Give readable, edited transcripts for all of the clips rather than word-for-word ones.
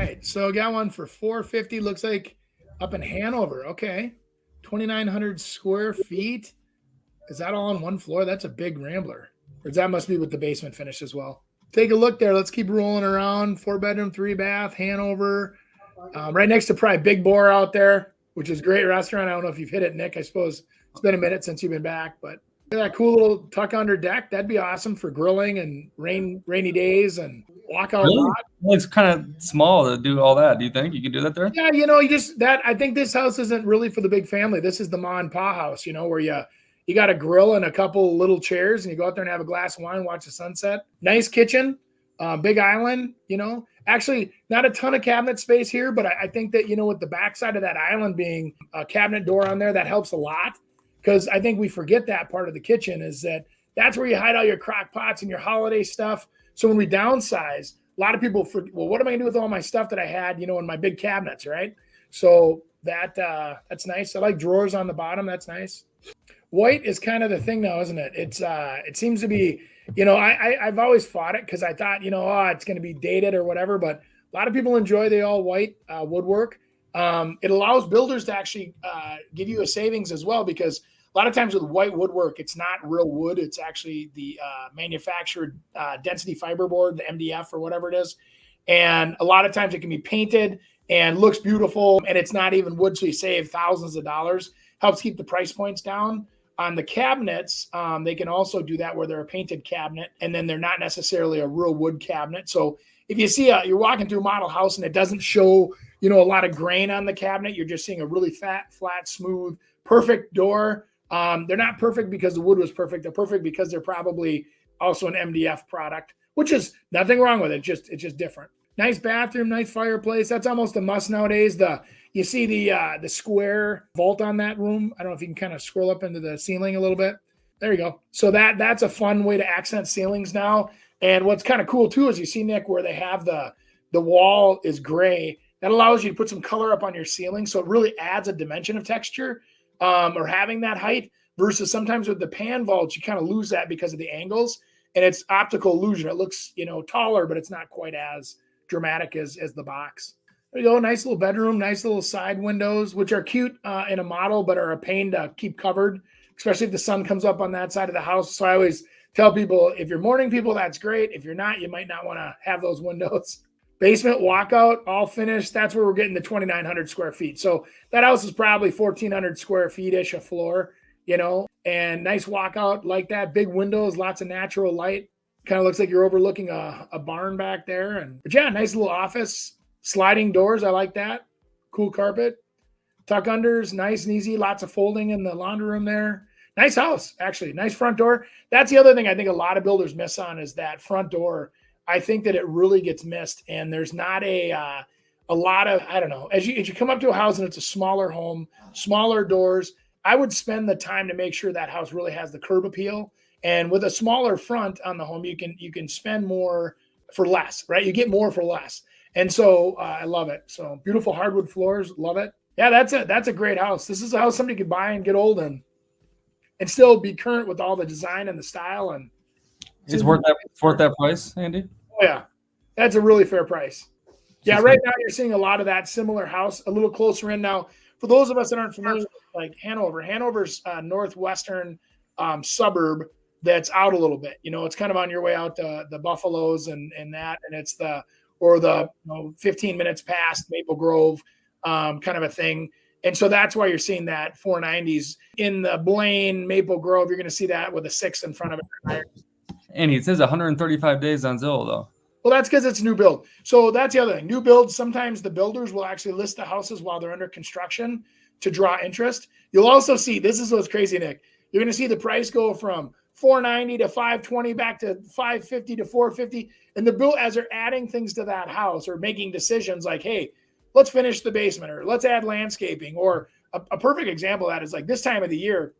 right. So I got one for 450. Looks like up in Hanover. Okay. 2,900 square feet. Is that all on one floor? That's a big Rambler. Or that must be with the basement finish as well. Take a look there. Let's keep rolling around. 4 bedroom, 3 bath, Hanover. Right next to probably Big Boar out there, which is a great restaurant. I don't know if you've hit it, Nick. I suppose it's been a minute since you've been back, but that cool little tuck under deck. That'd be awesome for grilling and rainy days and walkout Really? lot. Well, it's kind of small to do all that. Do you think you can do that there? Yeah, you just that I think this house isn't really for the big family. This is the ma and pa house, where you got a grill and a couple little chairs and you go out there and have a glass of wine, watch the sunset. Nice kitchen, big island. Actually, not a ton of cabinet space here, but I think that, with the backside of that island being a cabinet door on there, that helps a lot. Because I think we forget that part of the kitchen is that's where you hide all your crock pots and your holiday stuff. So when we downsize, a lot of people forget, well, what am I going to do with all my stuff that I had, in my big cabinets, right? So that's nice. I like drawers on the bottom. That's nice. White is kind of the thing now, isn't it? It seems to be, I've always fought it because I thought, it's going to be dated or whatever, but a lot of people enjoy the all white woodwork. It allows builders to actually give you a savings as well, because a lot of times with white woodwork, it's not real wood. It's actually the manufactured density fiberboard, the MDF or whatever it is. And a lot of times it can be painted and looks beautiful, and it's not even wood, so you save thousands of dollars. Helps keep the price points down. On the cabinets, they can also do that where they're a painted cabinet, and then they're not necessarily a real wood cabinet. So if you see you're walking through a model house and it doesn't show, a lot of grain on the cabinet, you're just seeing a really fat, flat, smooth, perfect door. They're not perfect because the wood was perfect. They're perfect because they're probably also an MDF product, which is nothing wrong with it. It's just different. Nice bathroom, nice fireplace. That's almost a must nowadays. You see the square vault on that room. I don't know if you can kind of scroll up into the ceiling a little bit. There you go. So that's a fun way to accent ceilings now. And what's kind of cool too is you see, Nick, where they have the wall is gray. That allows you to put some color up on your ceiling. So it really adds a dimension of texture or having that height, versus sometimes with the pan vaults, you kind of lose that because of the angles, and it's optical illusion. It looks, taller, but it's not quite as dramatic as the box. There you go. Nice little bedroom, nice little side windows, which are cute in a model, but are a pain to keep covered, especially if the sun comes up on that side of the house. So I always tell people, if you're morning people, that's great. If you're not, you might not want to have those windows. Basement walkout, all finished. That's where we're getting the 2,900 square feet. So that house is probably 1,400 square feet-ish a floor, and nice walkout like that. Big windows, lots of natural light. Kind of looks like you're overlooking a barn back there. But yeah, nice little office. Sliding doors, I like that. Cool carpet. Tuck unders, nice and easy. Lots of folding in the laundry room there. Nice house, actually. Nice front door. That's the other thing I think a lot of builders miss on is that front door. I think that it really gets missed, and there's not a lot of, I don't know, as you come up to a house and it's a smaller home, smaller doors, I would spend the time to make sure that house really has the curb appeal. And with a smaller front on the home, you can spend more for less, right? You get more for less. And so I love it. So beautiful hardwood floors, love it. Yeah, that's a great house. This is a house somebody could buy and get old in and still be current with all the design and the style. And it's worth that price, Andy? Oh, yeah. That's a really fair price. Yeah, right now you're seeing a lot of that similar house, a little closer in now. For those of us that aren't familiar with like Hanover's northwestern suburb that's out a little bit. It's kind of on your way out to the Buffaloes and that, and it's the 15 minutes past Maple Grove kind of a thing. And so that's why you're seeing that 490s in the Blaine, Maple Grove. You're going to see that with a 6 in front of it. Andy, it says 135 days on Zillow, though. Well, that's because it's new build. So that's the other thing. New build, sometimes the builders will actually list the houses while they're under construction to draw interest. You'll also see, this is what's crazy, Nick. You're going to see the price go from 490 to 520 back to 550 to 450. And the build, as they're adding things to that house or making decisions like, hey, let's finish the basement or let's add landscaping. Or a perfect example of that is like this time of the year,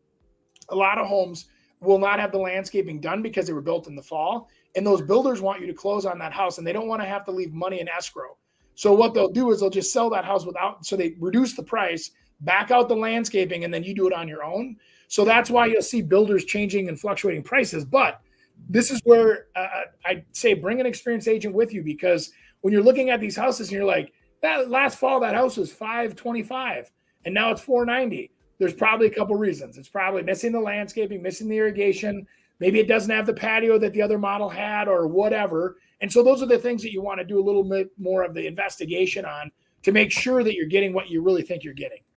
a lot of homes will not have the landscaping done because they were built in the fall. And those builders want you to close on that house and they don't want to have to leave money in escrow. So what they'll do is they'll just sell that house so they reduce the price, back out the landscaping, and then you do it on your own. So that's why you'll see builders changing and fluctuating prices. But this is where I'd say bring an experienced agent with you, because when you're looking at these houses and you're like, that last fall, that house was 525 and now it's 490. There's probably a couple reasons. It's probably missing the landscaping, missing the irrigation. Maybe it doesn't have the patio that the other model had or whatever. And so those are the things that you want to do a little bit more of the investigation on to make sure that you're getting what you really think you're getting.